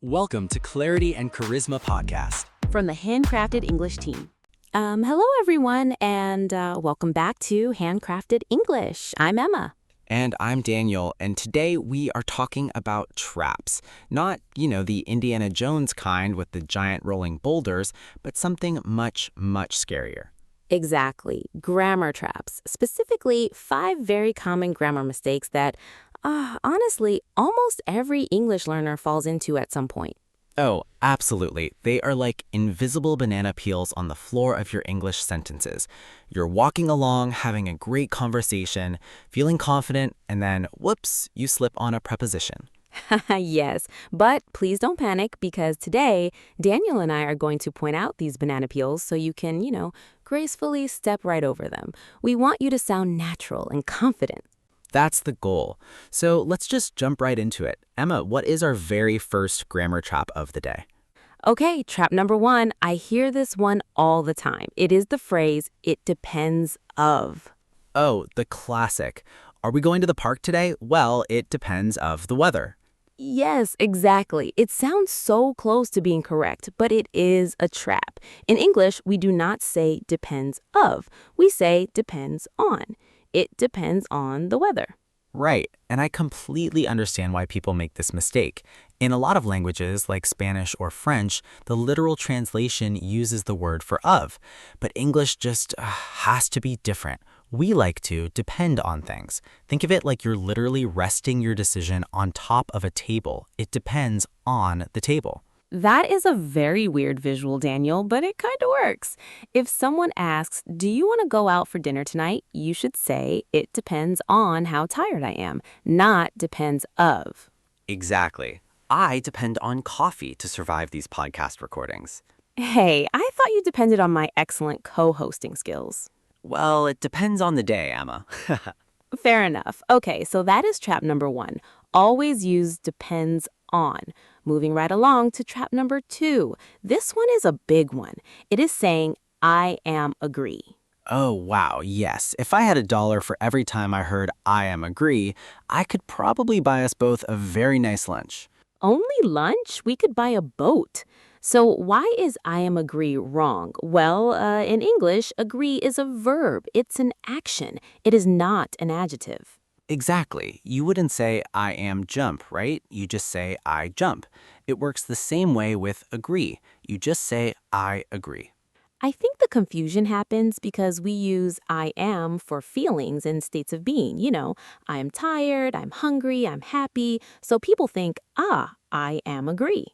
Welcome to Clarity and Charisma Podcast. From the Handcrafted English team. Hello, everyone, and welcome back to Handcrafted English. I'm Emma. And I'm Daniel, and today we are talking about traps. Not, the Indiana Jones kind with the giant rolling boulders, but something much, much scarier. Exactly. Grammar traps. Specifically, 5 very common grammar mistakes that, honestly, almost every English learner falls into at some point. Oh, absolutely. They are like invisible banana peels on the floor of your English sentences. You're walking along, having a great conversation, feeling confident, and then, whoops, you slip on a preposition. Yes, but please don't panic because today, Daniel and I are going to point out these banana peels so you can, gracefully step right over them. We want you to sound natural and confident. That's the goal. So let's just jump right into it. Emma, what is our very first grammar trap of the day? Okay, trap number 1. I hear this one all the time. It is the phrase, it depends of. Oh, the classic. Are we going to the park today? Well, it depends of the weather. Yes, exactly. It sounds so close to being correct, but it is a trap. In English, we do not say depends of. We say depends on. It depends on the weather. Right, and I completely understand why people make this mistake. In a lot of languages, like Spanish or French, the literal translation uses the word for of. But English just has to be different. We like to depend on things. Think of it like you're literally resting your decision on top of a table. It depends on the table. That is a very weird visual, Daniel, but it kind of works. If someone asks, do you want to go out for dinner tonight? You should say, it depends on how tired I am, not depends of. Exactly. I depend on coffee to survive these podcast recordings. Hey, I thought you depended on my excellent co-hosting skills. Well, it depends on the day, Emma. Fair enough. Okay, so that is trap number 1. Always use depends on. Moving right along to trap number 2. This one is a big one. It is saying, I am agree. Oh, wow, yes. If I had $1 for every time I heard I am agree, I could probably buy us both a very nice lunch. Only lunch? We could buy a boat. So why is I am agree wrong? Well, in English, agree is a verb. It's an action. It is not an adjective. Exactly. You wouldn't say I am jump, right? You just say I jump. It works the same way with agree. You just say I agree. I think the confusion happens because we use I am for feelings and states of being. I am tired, I'm hungry, I'm happy. So people think, I am agree.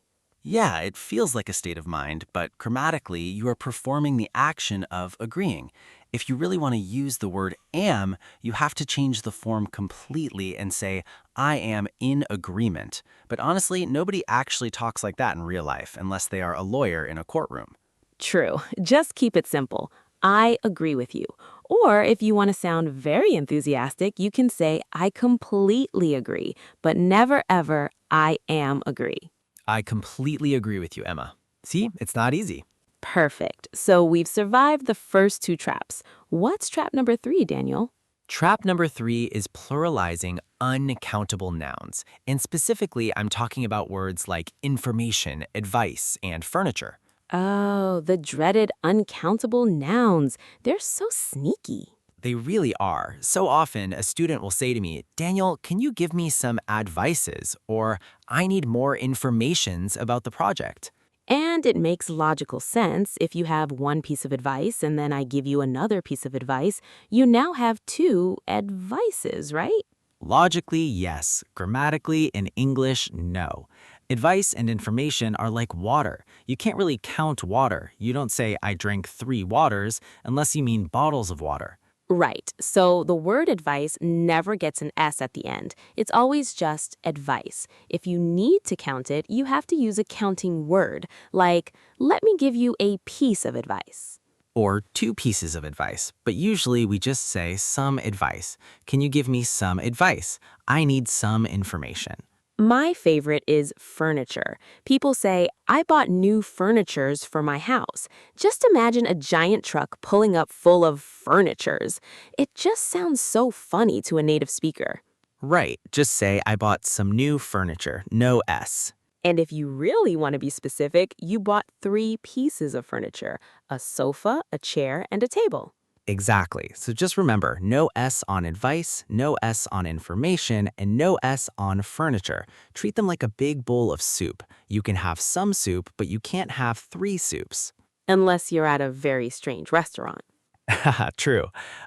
Yeah, it feels like a state of mind, but grammatically, you are performing the action of agreeing. If you really want to use the word am, you have to change the form completely and say, I am in agreement. But honestly, nobody actually talks like that in real life unless they are a lawyer in a courtroom. True. Just keep it simple. I agree with you. Or if you want to sound very enthusiastic, you can say, I completely agree, but never ever, I am agree. I completely agree with you, Emma. See, it's not easy. Perfect. So we've survived the first 2 traps. What's trap number 3, Daniel? Trap number 3 is pluralizing uncountable nouns. And specifically, I'm talking about words like information, advice, and furniture. Oh, the dreaded uncountable nouns. They're so sneaky. They really are. So often, a student will say to me, Daniel, can you give me some advices? Or I need more informations about the project. And it makes logical sense. If you have one piece of advice and then I give you another piece of advice, you now have 2 advices, right? Logically, yes. Grammatically, in English, no. Advice and information are like water. You can't really count water. You don't say, I drank 3 waters, unless you mean bottles of water. Right. So the word advice never gets an S at the end. It's always just advice. If you need to count it, you have to use a counting word, like, let me give you a piece of advice. Or 2 pieces of advice, but usually we just say some advice. Can you give me some advice? I need some information. My favorite is furniture. People say, I bought new furnitures for my house. Just imagine a giant truck pulling up full of furnitures. It just sounds so funny to a native speaker. Right, just say I bought some new furniture, no S. And if you really want to be specific, you bought 3 pieces of furniture: a sofa, a chair, and a table. Exactly. So just remember, no S on advice, no S on information, and no S on furniture. Treat them like a big bowl of soup. You can have some soup, but you can't have 3 soups. Unless you're at a very strange restaurant. Haha, true.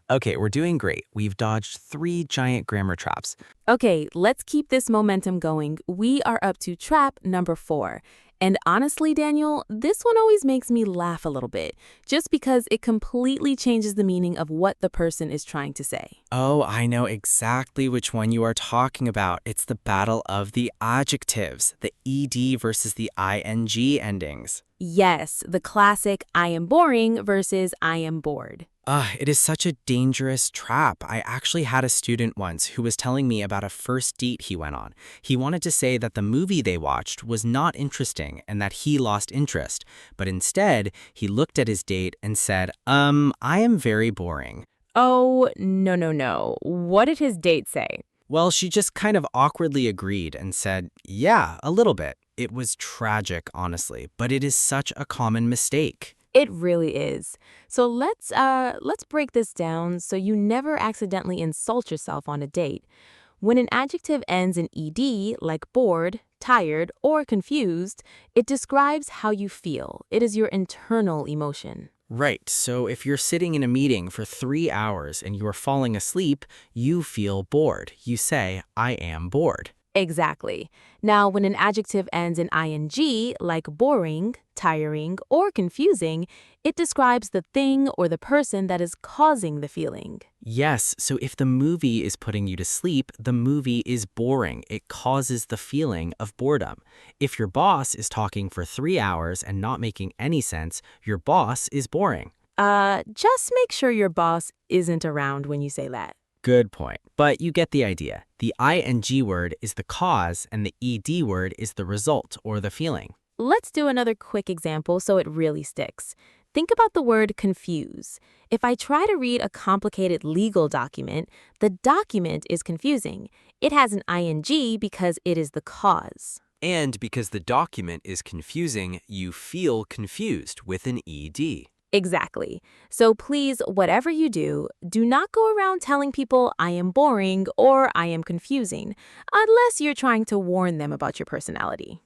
Okay, we're doing great. We've dodged 3 giant grammar traps. Okay, let's keep this momentum going. We are up to trap number 4. And honestly, Daniel, this one always makes me laugh a little bit, just because it completely changes the meaning of what the person is trying to say. Oh, I know exactly which one you are talking about. It's the battle of the adjectives, the ed versus the ing endings. Yes, the classic I am boring versus I am bored. It is such a dangerous trap. I actually had a student once who was telling me about a first date he went on. He wanted to say that the movie they watched was not interesting and that he lost interest. But instead, he looked at his date and said, I am very boring. Oh, no, no, no. What did his date say? Well, she just kind of awkwardly agreed and said, yeah, a little bit. It was tragic, honestly, but it is such a common mistake. It really is. So let's break this down so you never accidentally insult yourself on a date. When an adjective ends in ed, like bored, tired, or confused, it describes how you feel. It is your internal emotion. Right, so if you're sitting in a meeting for 3 hours and you are falling asleep, you feel bored. You say, I am bored. Exactly. Now, when an adjective ends in ing, like boring, tiring, or confusing, it describes the thing or the person that is causing the feeling. Yes, so if the movie is putting you to sleep, the movie is boring. It causes the feeling of boredom. If your boss is talking for 3 hours and not making any sense, your boss is boring. Just make sure your boss isn't around when you say that. Good point. But you get the idea. The ing word is the cause and the ed word is the result or the feeling. Let's do another quick example so it really sticks. Think about the word confuse. If I try to read a complicated legal document, the document is confusing. It has an ing because it is the cause. And because the document is confusing, you feel confused with an ed. Exactly. So please, whatever you do, do not go around telling people I am boring or I am confusing, unless you're trying to warn them about your personality.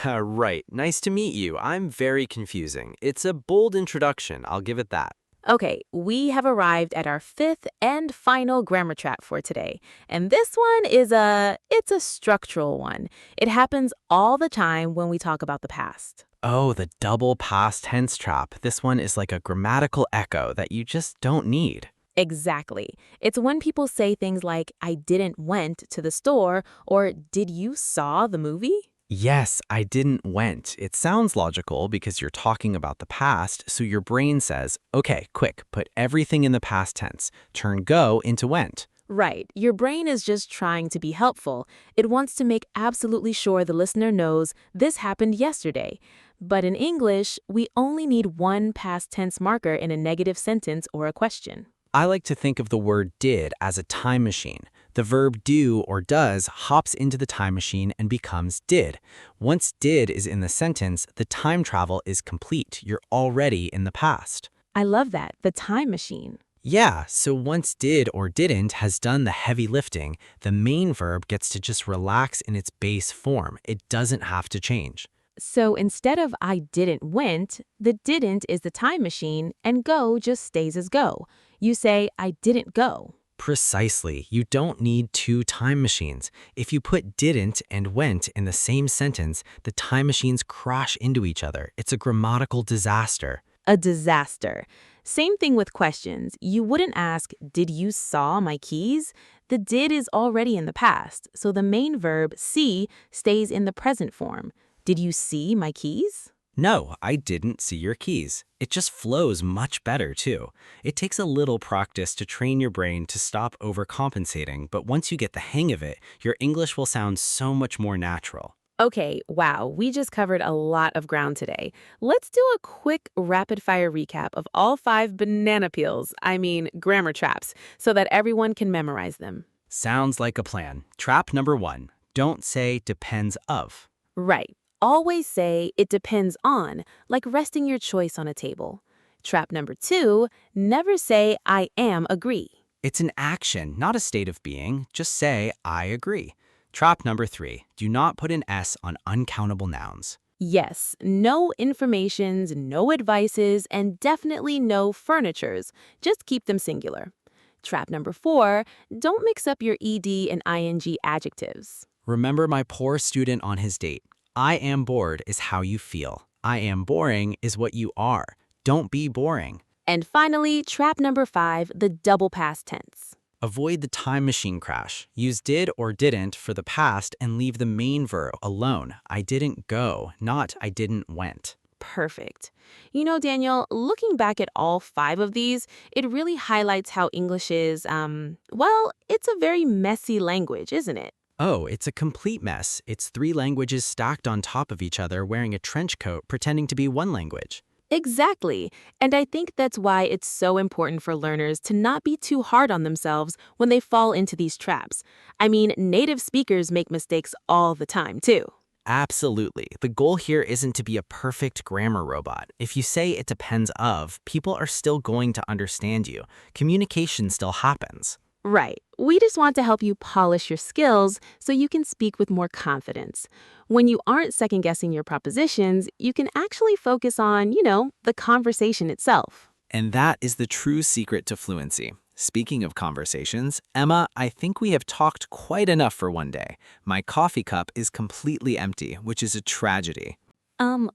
Right. Nice to meet you. I'm very confusing. It's a bold introduction, I'll give it that. Okay, we have arrived at our 5th and final grammar trap for today. And this one it's a structural one. It happens all the time when we talk about the past. Oh, the double past tense trap. This one is like a grammatical echo that you just don't need. Exactly. It's when people say things like, I didn't went to the store, or did you saw the movie? Yes, I didn't went. It sounds logical because you're talking about the past, so your brain says, okay, quick, put everything in the past tense. Turn go into went. Right. Your brain is just trying to be helpful. It wants to make absolutely sure the listener knows this happened yesterday. But in English, we only need one past tense marker in a negative sentence or a question. I like to think of the word did as a time machine. The verb do or does hops into the time machine and becomes did. Once did is in the sentence, the time travel is complete. You're already in the past. I love that, the time machine. Yeah, so once did or didn't has done the heavy lifting, the main verb gets to just relax in its base form. It doesn't have to change. So instead of I didn't went, the didn't is the time machine and go just stays as go. You say I didn't go. Precisely. You don't need 2 time machines. If you put didn't and went in the same sentence, the time machines crash into each other. It's a grammatical disaster. A disaster. Same thing with questions. You wouldn't ask, did you saw my keys? The did is already in the past, so the main verb see stays in the present form. Did you see my keys? No, I didn't see your keys. It just flows much better, too. It takes a little practice to train your brain to stop overcompensating, but once you get the hang of it, your English will sound so much more natural. Okay, wow, we just covered a lot of ground today. Let's do a quick rapid-fire recap of all 5 banana peels, grammar traps, so that everyone can memorize them. Sounds like a plan. Trap number 1. Don't say depends of. Right. Always say it depends on, like resting your choice on a table. Trap number 2, never say I am agree. It's an action, not a state of being. Just say, I agree. Trap number 3, do not put an S on uncountable nouns. Yes, no informations, no advices, and definitely no furnitures. Just keep them singular. Trap number 4, don't mix up your ed and ing adjectives. Remember my poor student on his date. I am bored is how you feel. I am boring is what you are. Don't be boring. And finally, trap number 5, the double past tense. Avoid the time machine crash. Use did or didn't for the past and leave the main verb alone. I didn't go, not I didn't went. Perfect. You know, Daniel, looking back at all 5 of these, it really highlights how English is, well, it's a very messy language, isn't it? Oh, it's a complete mess. It's 3 languages stacked on top of each other wearing a trench coat pretending to be one language. Exactly. And I think that's why it's so important for learners to not be too hard on themselves when they fall into these traps. I mean, native speakers make mistakes all the time, too. Absolutely. The goal here isn't to be a perfect grammar robot. If you say it depends of, people are still going to understand you. Communication still happens. Right. We just want to help you polish your skills so you can speak with more confidence. When you aren't second-guessing your propositions, you can actually focus on, the conversation itself. And that is the true secret to fluency. Speaking of conversations, Emma, I think we have talked quite enough for one day. My coffee cup is completely empty, which is a tragedy.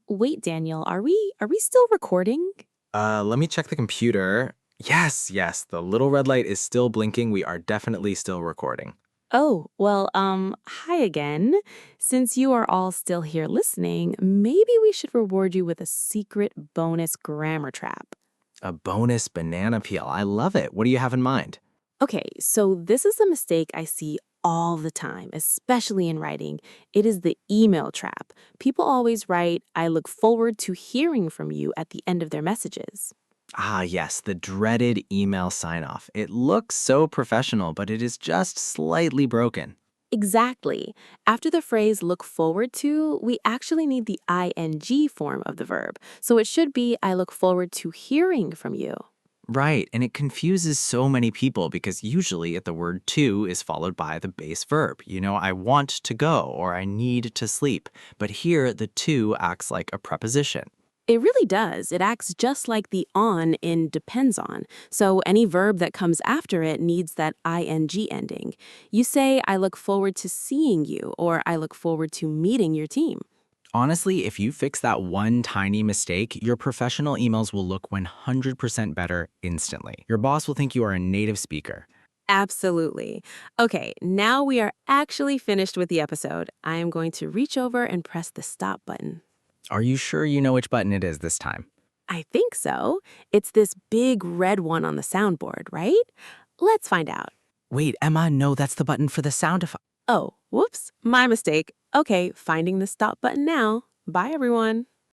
Wait, Daniel, are we still recording? Let me check the computer. Yes, the little red light is still blinking. We are definitely still recording. Oh, well, hi again. Since you are all still here listening, maybe we should reward you with a secret bonus grammar trap. A bonus banana peel. I love it. What do you have in mind? Okay, so this is a mistake I see all the time, especially in writing. It is the email trap. People always write, I look forward to hearing from you at the end of their messages. Ah, yes, the dreaded email sign-off. It looks so professional, but it is just slightly broken. Exactly. After the phrase look forward to, we actually need the ing form of the verb. So it should be, I look forward to hearing from you. Right, and it confuses so many people because usually the word to is followed by the base verb. I want to go or I need to sleep. But here, the to acts like a preposition. It really does. It acts just like the on in depends on. So any verb that comes after it needs that ing ending. You say, I look forward to seeing you, or I look forward to meeting your team. Honestly, if you fix that one tiny mistake, your professional emails will look 100% better instantly. Your boss will think you are a native speaker. Absolutely. Okay, now we are actually finished with the episode. I am going to reach over and press the stop button. Are you sure you know which button it is this time? I think so. It's this big red one on the soundboard, right? Let's find out. Wait, Emma, no, that's the button for the sound effect. Oh, whoops, my mistake. Okay, finding the stop button now. Bye, everyone.